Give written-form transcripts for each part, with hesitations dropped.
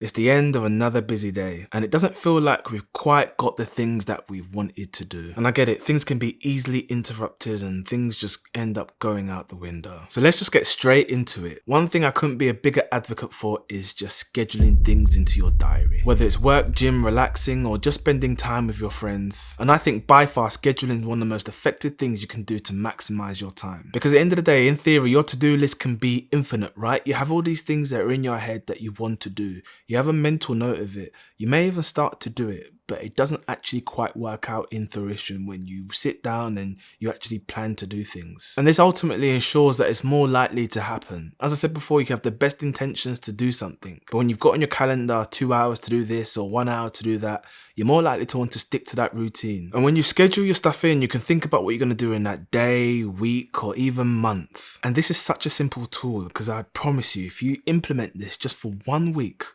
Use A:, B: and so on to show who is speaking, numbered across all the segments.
A: It's the end of another busy day, and it doesn't feel like we've quite got the things that we've wanted to do. And I get it, things can be easily interrupted and things just end up going out the window. So let's just get straight into it. One thing I couldn't be a bigger advocate for is just scheduling things into your diary. Whether it's work, gym, relaxing, or just spending time with your friends. And I think by far scheduling is one of the most effective things you can do to maximize your time. Because at the end of the day, in theory, your to-do list can be infinite, right? You have all these things that are in your head that you want to do. You have a mental note of it. You may even start to do it, but it doesn't actually quite work out in fruition when you sit down and you actually plan to do things. And this ultimately ensures that it's more likely to happen. As I said before, you can have the best intentions to do something, but when you've got on your calendar 2 hours to do this or 1 hour to do that, you're more likely to want to stick to that routine. And when you schedule your stuff in, you can think about what you're going to do in that day, week, or even month. And this is such a simple tool because I promise you, if you implement this just for 1 week,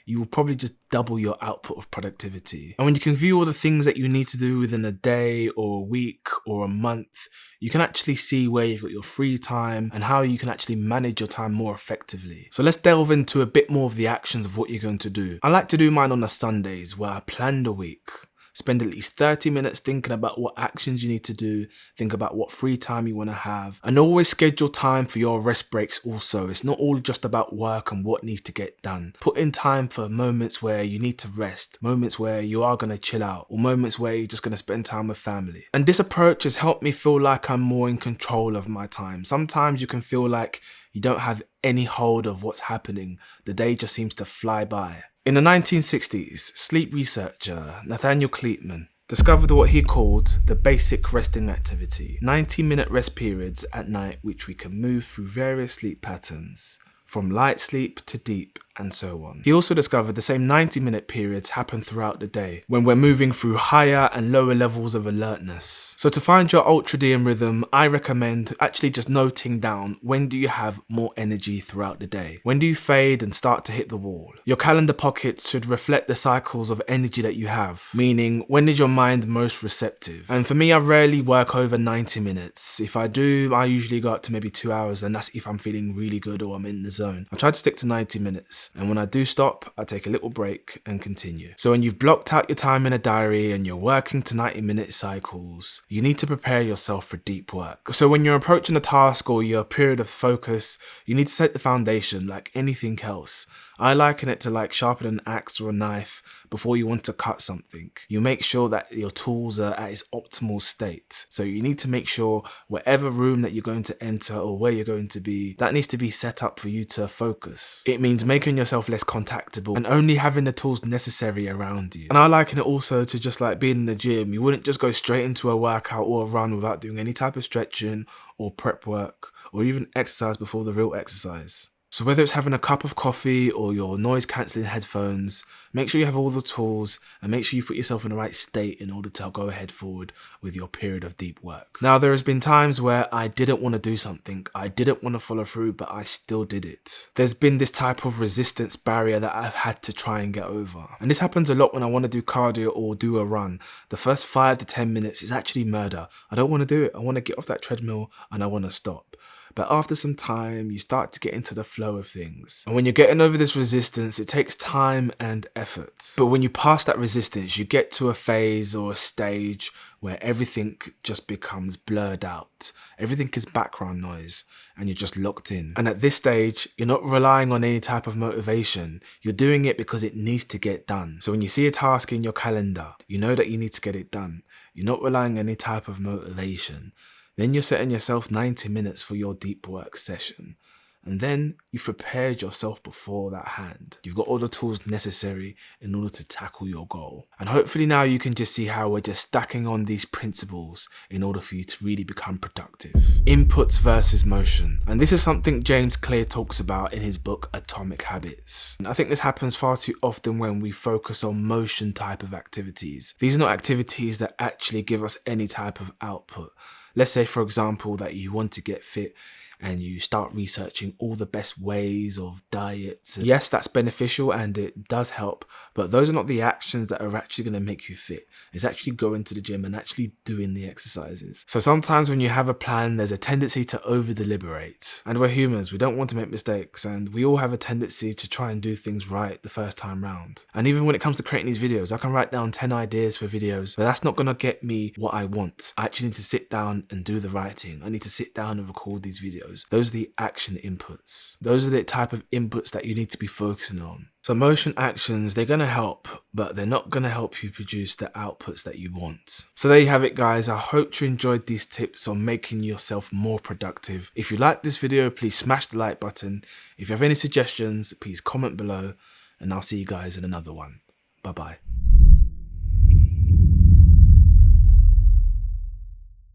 A: you will probably just double your output of productivity. And when you can view all the things that you need to do within a day or a week or a month, you can actually see where you've got your free time and how you can actually manage your time more effectively. So let's delve into a bit more of the actions of what you're going to do. I like to do mine on the Sundays where I plan the week. Spend at least 30 minutes thinking about what actions you need to do, think about what free time you want to have, and always schedule time for your rest breaks also. It's not all just about work and what needs to get done. Put in time for moments where you need to rest, moments where you are going to chill out, or moments where you're just going to spend time with family. And this approach has helped me feel like I'm more in control of my time. Sometimes you can feel like you don't have any hold of what's happening. The day just seems to fly by. In the 1960s, sleep researcher Nathaniel Kleitman discovered what he called the basic resting activity, 90-minute rest periods at night which we can move through various sleep patterns, from light sleep to deep and so on. He also discovered the same 90-minute periods happen throughout the day when we're moving through higher and lower levels of alertness. So to find your ultradian rhythm, I recommend actually just noting down when do you have more energy throughout the day? When do you fade and start to hit the wall? Your calendar pockets should reflect the cycles of energy that you have, meaning when is your mind most receptive? And for me, I rarely work over 90 minutes. If I do, I usually go up to maybe 2 hours, and that's if I'm feeling really good or I'm in the zone. I try to stick to 90 minutes. And when I do stop, I take a little break and continue. So when you've blocked out your time in a diary and you're working to 90-minute cycles, you need to prepare yourself for deep work. So when you're approaching a task or your period of focus, you need to set the foundation like anything else. I liken it to like sharpening an axe or a knife before you want to cut something. You make sure that your tools are at its optimal state. So you need to make sure whatever room that you're going to enter or where you're going to be, that needs to be set up for you to focus. It means making yourself less contactable and only having the tools necessary around you. And I liken it also to just like being in the gym. You wouldn't just go straight into a workout or a run without doing any type of stretching or prep work or even exercise before the real exercise. So whether it's having a cup of coffee or your noise cancelling headphones, make sure you have all the tools and make sure you put yourself in the right state in order to go ahead forward with your period of deep work. Now, there has been times where I didn't want to do something, I didn't want to follow through, but I still did it. There's been this type of resistance barrier that I've had to try and get over. And this happens a lot when I want to do cardio or do a run. The first 5 to 10 minutes is actually murder. I don't want to do it. I want to get off that treadmill and I want to stop. But after some time, you start to get into the flow of things. And when you're getting over this resistance, it takes time and effort. But when you pass that resistance, you get to a phase or a stage where everything just becomes blurred out. Everything is background noise and you're just locked in. And at this stage, you're not relying on any type of motivation. You're doing it because it needs to get done. So when you see a task in your calendar, you know that you need to get it done. You're not relying on any type of motivation. Then you're setting yourself 90 minutes for your deep work session. And then you've prepared yourself before that hand. You've got all the tools necessary in order to tackle your goal. And hopefully now you can just see how we're just stacking on these principles in order for you to really become productive. Inputs versus motion. And this is something James Clear talks about in his book, Atomic Habits. And I think this happens far too often when we focus on motion type of activities. These are not activities that actually give us any type of output. Let's say, for example, that you want to get fit and you start researching all the best ways of diets. Yes, that's beneficial and it does help, but those are not the actions that are actually going to make you fit. It's actually going to the gym and actually doing the exercises. So sometimes when you have a plan, there's a tendency to over deliberate. And we're humans, we don't want to make mistakes, and we all have a tendency to try and do things right the first time round. And even when it comes to creating these videos, I can write down 10 ideas for videos, but that's not going to get me what I want. I actually need to sit down and do the writing. I need to sit down and record these videos. Those are the action inputs. Those are the type of inputs that you need to be focusing on. So motion actions, they're going to help, but they're not going to help you produce the outputs that you want. So there you have it, guys. I hope you enjoyed these tips on making yourself more productive. If you like this video, please smash the like button. If you have any suggestions, please comment below, and I'll see you guys in another one. Bye-bye.